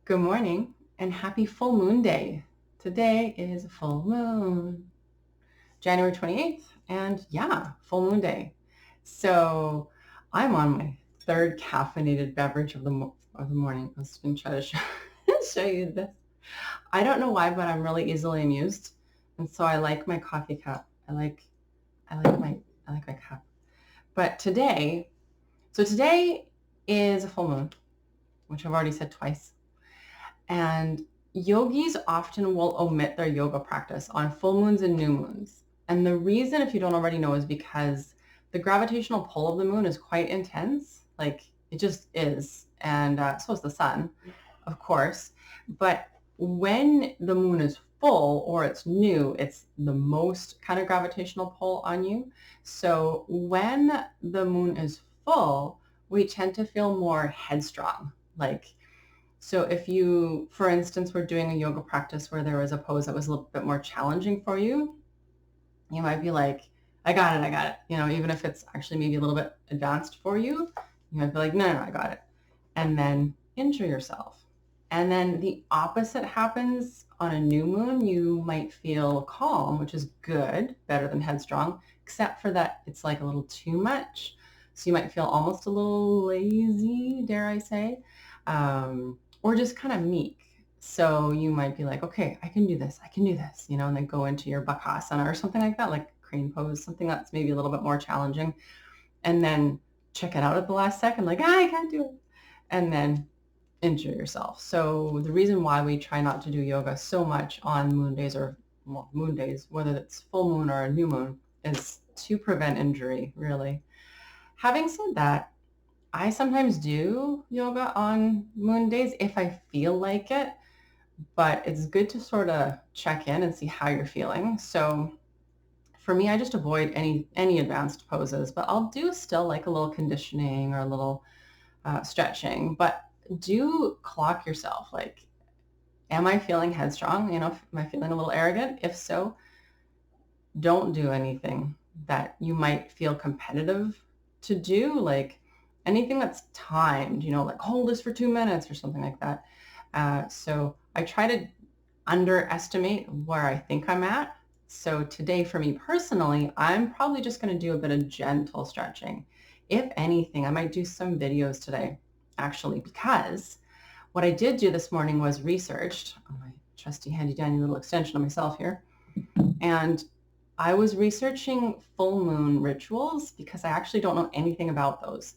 Good morning and happy full moon day. Today is full moon, January 28th, and yeah, full moon day. So I'm on my third caffeinated beverage of the morning. I was going to try to show you this. I don't know why, but I'm really easily amused. And so I like my coffee cup. I like my cup. But today is a full moon, which I've already said twice. And yogis often will omit their yoga practice on full moons and new moons. And the reason, if you don't already know, is because the gravitational pull of the moon is quite intense. Like it just is. And so is the sun, of course. But when the moon is full or it's new, it's the most kind of gravitational pull on you. So when the moon is full, we tend to feel more headstrong. So if you, for instance, were doing a yoga practice where there was a pose that was a little bit more challenging for you, you might be like, I got it. Even if it's actually maybe a little bit advanced for you, you might be like, no, I got it. And then injure yourself. And then the opposite happens on a new moon. You might feel calm, which is good, better than headstrong, except for that it's like a little too much. So you might feel almost a little lazy, dare I say, or just kind of meek. So you might be like, okay, I can do this, and then go into your bakasana or something like that, like crane pose, something that's maybe a little bit more challenging, and then check it out at the last second, like, I can't do it, and then injure yourself. So the reason why we try not to do yoga so much on moon days moon days, whether it's full moon or a new moon, is to prevent injury, really. Having said that, I sometimes do yoga on moon days if I feel like it, but it's good to sort of check in and see how you're feeling. So for me, I just avoid any advanced poses, but I'll do still like a little conditioning or a little stretching. But do clock yourself. Like, am I feeling headstrong? Am I feeling a little arrogant? If so, don't do anything that you might feel competitive to do, like anything that's timed, like hold this for 2 minutes or something like that. So I try to underestimate where I think I'm at. So today for me personally, I'm probably just going to do a bit of gentle stretching. If anything, I might do some videos today, actually, because what I did do this morning was researched on my trusty handy dandy little extension of myself here. And I was researching full moon rituals because I actually don't know anything about those.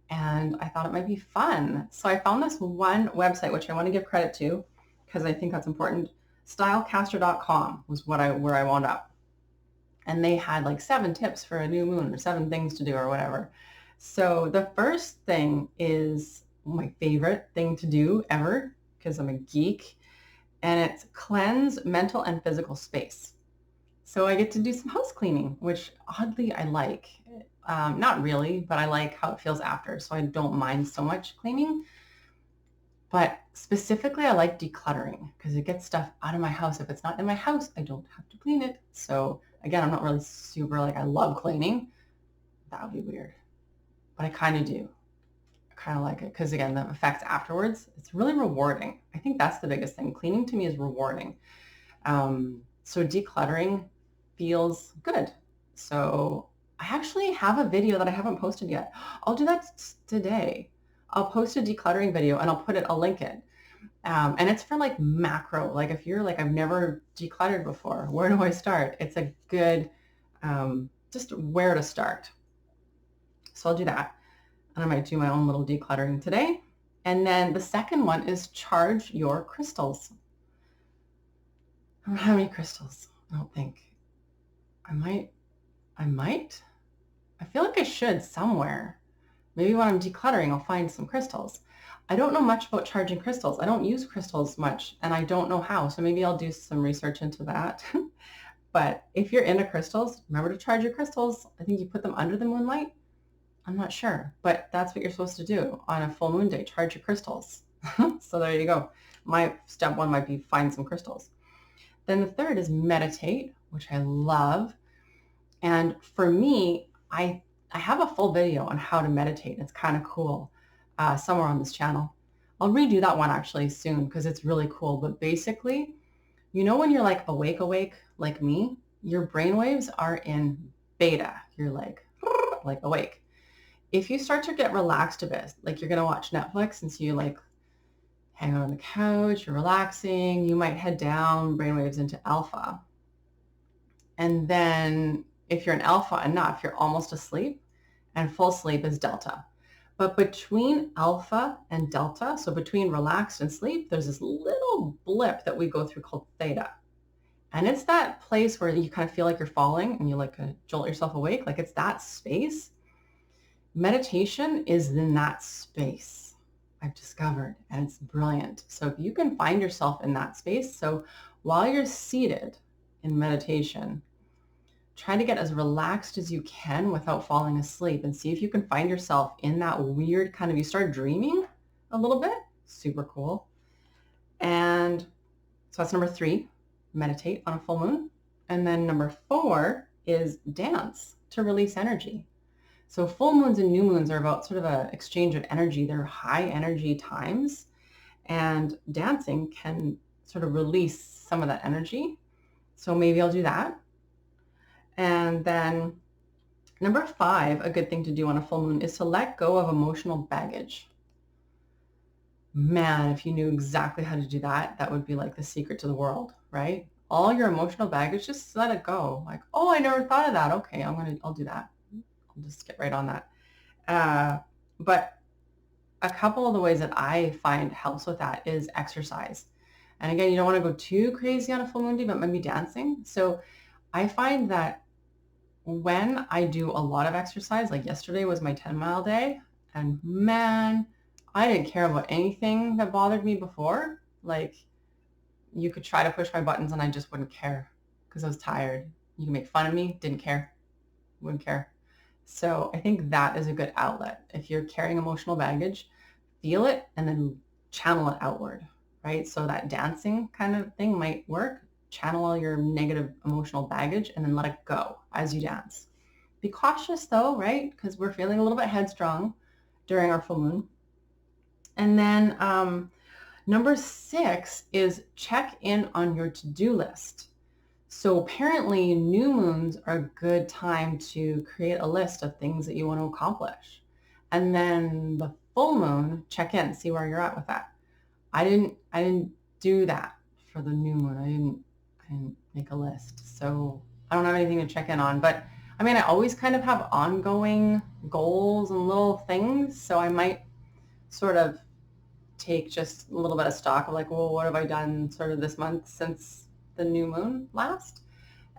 And I thought it might be fun. So I found this one website, which I want to give credit to because I think that's important. Stylecaster.com was where I wound up. And they had like 7 tips for a new moon or 7 things to do or whatever. So the first thing is my favorite thing to do ever because I'm a geek, and it's cleanse mental and physical space. So I get to do some house cleaning, which oddly I like. Not really, but I like how it feels after. So I don't mind so much cleaning. But specifically, I like decluttering because it gets stuff out of my house. If it's not in my house, I don't have to clean it. So again, I'm not really super like I love cleaning. That would be weird. But I kind of do. I kind of like it because again, the effects afterwards, it's really rewarding. I think that's the biggest thing. Cleaning to me is rewarding. So decluttering feels good. So I actually have a video that I haven't posted yet. I'll do that today. I'll post a decluttering video and I'll link it. And it's for like macro. Like if you're like, I've never decluttered before, where do I start? It's a good, just where to start. So I'll do that. And I might do my own little decluttering today. And then the second one is charge your crystals. I don't have any crystals, I don't think. I might. I feel like I should somewhere. Maybe when I'm decluttering, I'll find some crystals. I don't know much about charging crystals. I don't use crystals much, and I don't know how. So maybe I'll do some research into that. But if you're into crystals, remember to charge your crystals. I think you put them under the moonlight. I'm not sure, but that's what you're supposed to do on a full moon day, charge your crystals. So there you go. My step 1 might be find some crystals. Then the third is meditate, which I love. And for me, I have a full video on how to meditate. It's kind of cool, somewhere on this channel. I'll redo that one actually soon because it's really cool. But basically, you know, when you're like awake, like me, your brain waves are in beta. You're like awake. If you start to get relaxed a bit, like you're going to watch Netflix and so you like hang out on the couch, you're relaxing, you might head down brainwaves into alpha. And then if you're in alpha enough, you're almost asleep, and full sleep is delta. But between alpha and delta, so between relaxed and sleep, there's this little blip that we go through called theta. And it's that place where you kind of feel like you're falling and you like jolt yourself awake. Like it's that space. Meditation is in that space, I've discovered, and it's brilliant. So if you can find yourself in that space, so while you're seated in meditation, try to get as relaxed as you can without falling asleep and see if you can find yourself in that weird kind of, you start dreaming a little bit. Super cool. And so that's number 3, meditate on a full moon. And then number 4 is dance to release energy. So full moons and new moons are about sort of an exchange of energy. They're high energy times, and dancing can sort of release some of that energy. So maybe I'll do that. And then number 5, a good thing to do on a full moon is to let go of emotional baggage. Man, if you knew exactly how to do that, that would be like the secret to the world, right? All your emotional baggage, just let it go. Like, oh, I never thought of that. Okay, I'll do that. I'll just get right on that. But a couple of the ways that I find helps with that is exercise. And again, you don't want to go too crazy on a full moon day, but maybe dancing. So I find that when I do a lot of exercise, like yesterday was my 10-mile day, and man, I didn't care about anything that bothered me before. Like you could try to push my buttons and I just wouldn't care because I was tired. You can make fun of me, didn't care, wouldn't care. So I think that is a good outlet. If you're carrying emotional baggage, feel it and then channel it outward, right? So that dancing kind of thing might work. Channel all your negative emotional baggage and then let it go as you dance. Be cautious though, right? Because we're feeling a little bit headstrong during our full moon. And then number 6 is check in on your to-do list. So apparently new moons are a good time to create a list of things that you want to accomplish. And then the full moon, check in, see where you're at with that. I didn't do that for the new moon. I didn't make a list. So I don't have anything to check in on, but I mean, I always kind of have ongoing goals and little things. So I might sort of take just a little bit of stock of like, well, what have I done sort of this month since the new moon last?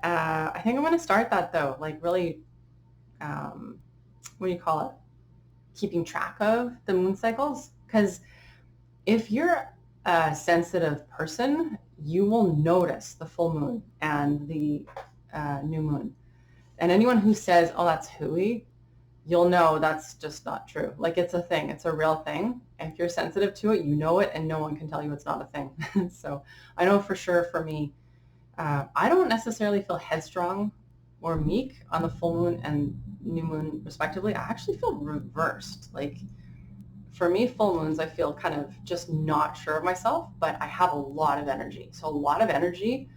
I think I'm going to start that though, like really, what do you call it? Keeping track of the moon cycles. Because if you're a sensitive person, you will notice the full moon and the new moon. And anyone who says, oh, that's hooey, you'll know that's just not true. Like it's a thing, it's a real thing. And if you're sensitive to it, you know it, and no one can tell you it's not a thing. So I know for sure for me, I don't necessarily feel headstrong or meek on the full moon and new moon respectively. I actually feel reversed. Like for me, full moons, I feel kind of just not sure of myself, but I have a lot of energy. So a lot of energy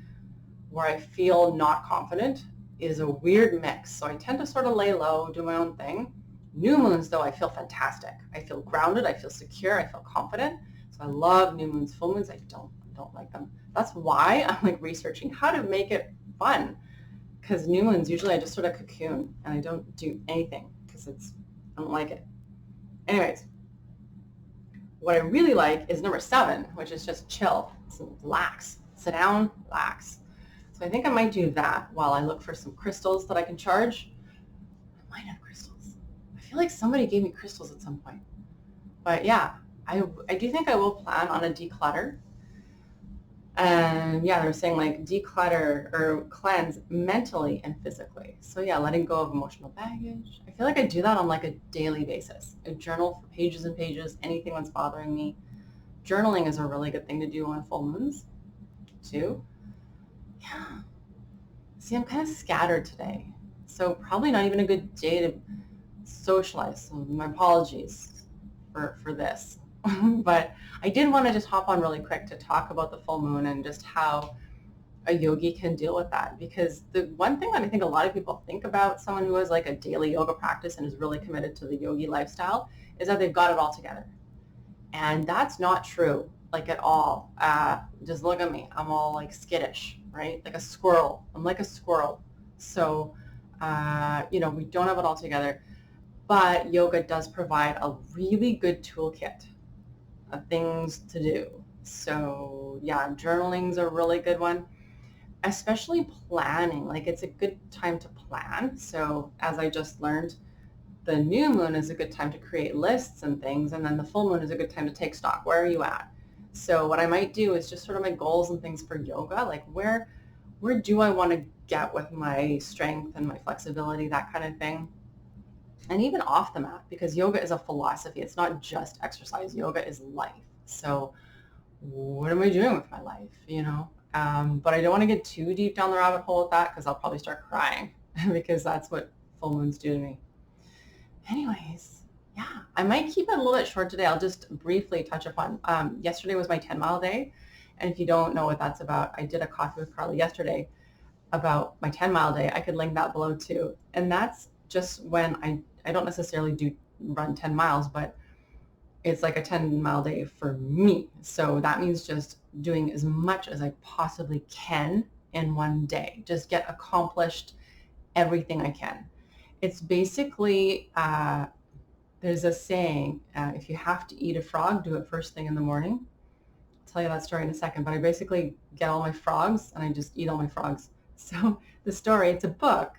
where I feel not confident is a weird mix. So I tend to sort of lay low, do my own thing. New moons, though, I feel fantastic. I feel grounded. I feel secure. I feel confident. So I love new moons. Full moons, I don't like them. That's why I'm like researching how to make it fun. Because new moons, usually I just sort of cocoon and I don't do anything because I don't like it. Anyways, what I really like is number 7, which is just chill, so relax, sit down, relax. So I think I might do that while I look for some crystals that I can charge. I might have crystals. I feel like somebody gave me crystals at some point. But yeah, I do think I will plan on a declutter. And yeah, they're saying like declutter or cleanse mentally and physically. So yeah, letting go of emotional baggage. I feel like I do that on like a daily basis. I journal for pages and pages, anything that's bothering me. Journaling is a really good thing to do on full moons too. Yeah. See, I'm kind of scattered today. So probably not even a good day to socialize. So my apologies for this. But I did want to just hop on really quick to talk about the full moon and just how a yogi can deal with that. Because the one thing that I think a lot of people think about someone who has like a daily yoga practice and is really committed to the yogi lifestyle is that they've got it all together. And that's not true, like at all. Just look at me. I'm all like skittish, right? Like a squirrel. I'm like a squirrel. So, we don't have it all together. But yoga does provide a really good toolkit of things to do. So yeah, journaling's a really good one, especially planning. Like it's a good time to plan. So as I just learned, the new moon is a good time to create lists and things, and then the full moon is a good time to take stock. Where are you at? So what I might do is just sort of my goals and things for yoga, like where do I want to get with my strength and my flexibility, that kind of thing. And even off the mat, because yoga is a philosophy. It's not just exercise. Yoga is life. So what am I doing with my life, But I don't want to get too deep down the rabbit hole with that because I'll probably start crying because that's what full moons do to me. Anyways, yeah, I might keep it a little bit short today. I'll just briefly touch upon, yesterday was my 10-mile day. And if you don't know what that's about, I did a coffee with Carla yesterday about my 10-mile day. I could link that below too. And that's just when I don't necessarily run 10 miles, but it's like a 10-mile day for me. So that means just doing as much as I possibly can in one day. Just get accomplished everything I can. It's basically, there's a saying, if you have to eat a frog, do it first thing in the morning. I'll tell you that story in a second, but I basically get all my frogs and I just eat all my frogs. So the story, it's a book,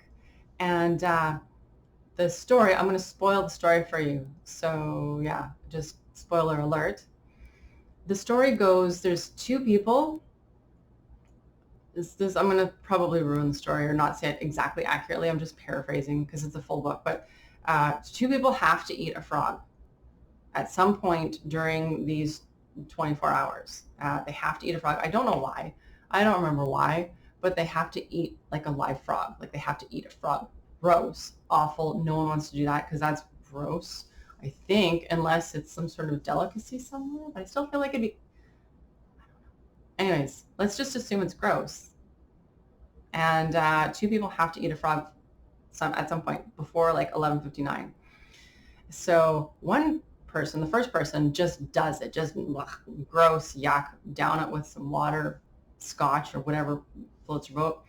and the story, I'm going to spoil the story for you. So yeah, just spoiler alert. The story goes, there's two people. I'm going to probably ruin the story or not say it exactly accurately. I'm just paraphrasing because it's a full book. But two people have to eat a frog at some point during these 24 hours. They have to eat a frog. I don't know why. I don't remember why, but they have to eat like a live frog. Like they have to eat a frog. Gross, awful. No one wants to do that because that's gross, I think, unless it's some sort of delicacy somewhere. But I still feel like it'd be, anyways, let's just assume it's gross. And two people have to eat a frog at some point before like 11:59. So one person, the first person, just does it, just gross, yuck, down it with some water, scotch, or whatever floats your boat,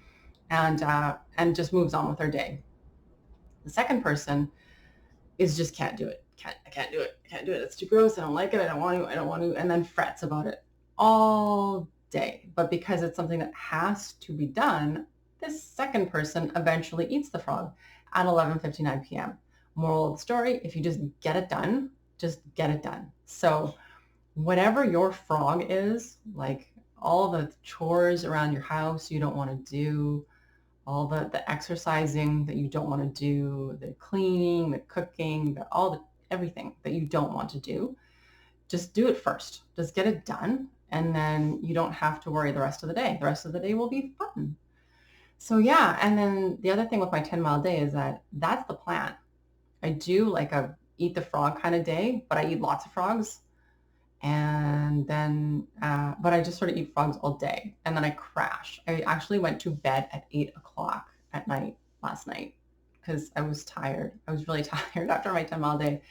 and just moves on with their day. The second person is just can't do it. I can't do it. It's too gross. I don't like it. I don't want to, and then frets about it all day. But because it's something that has to be done, this second person eventually eats the frog at 11:59 p.m. Moral of the story, if you just get it done, just get it done. So whatever your frog is, like all the chores around your house you don't want to do, all the exercising that you don't want to do, the cleaning, the cooking, everything that you don't want to do, just do it first. Just get it done, and then you don't have to worry the rest of the day. The rest of the day will be fun. So yeah, and then the other thing with my 10-mile day is that's the plan. I do like a eat the frog kind of day, but I eat lots of frogs. And then, but I just sort of eat frogs all day. And then I crash. I actually went to bed at 8 o'clock at night last night because I was tired. I was really tired after my 10-mile day.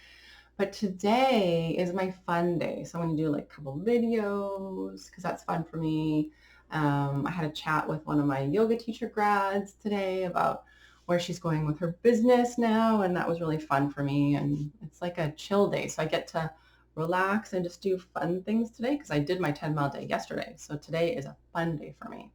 But today is my fun day. So I'm going to do like a couple videos because that's fun for me. I had a chat with one of my yoga teacher grads today about where she's going with her business now. And that was really fun for me. And it's like a chill day. So I get to relax and just do fun things today because I did my 10-mile day yesterday. So today is a fun day for me.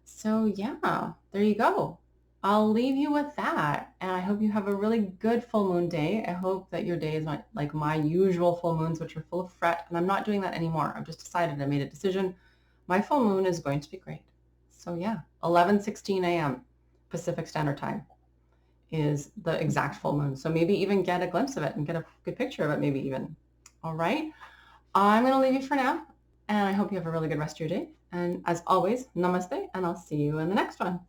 So yeah, there you go. I'll leave you with that. And I hope you have a really good full moon day. I hope that your day is not like my usual full moons, which are full of fret. And I'm not doing that anymore. I've just decided, I made a decision. My full moon is going to be great. So yeah, 11:16 a.m. Pacific Standard Time is the exact full moon. So maybe even get a glimpse of it and get a good picture of it, maybe even. All right. I'm going to leave you for now. And I hope you have a really good rest of your day. And as always, namaste, and I'll see you in the next one.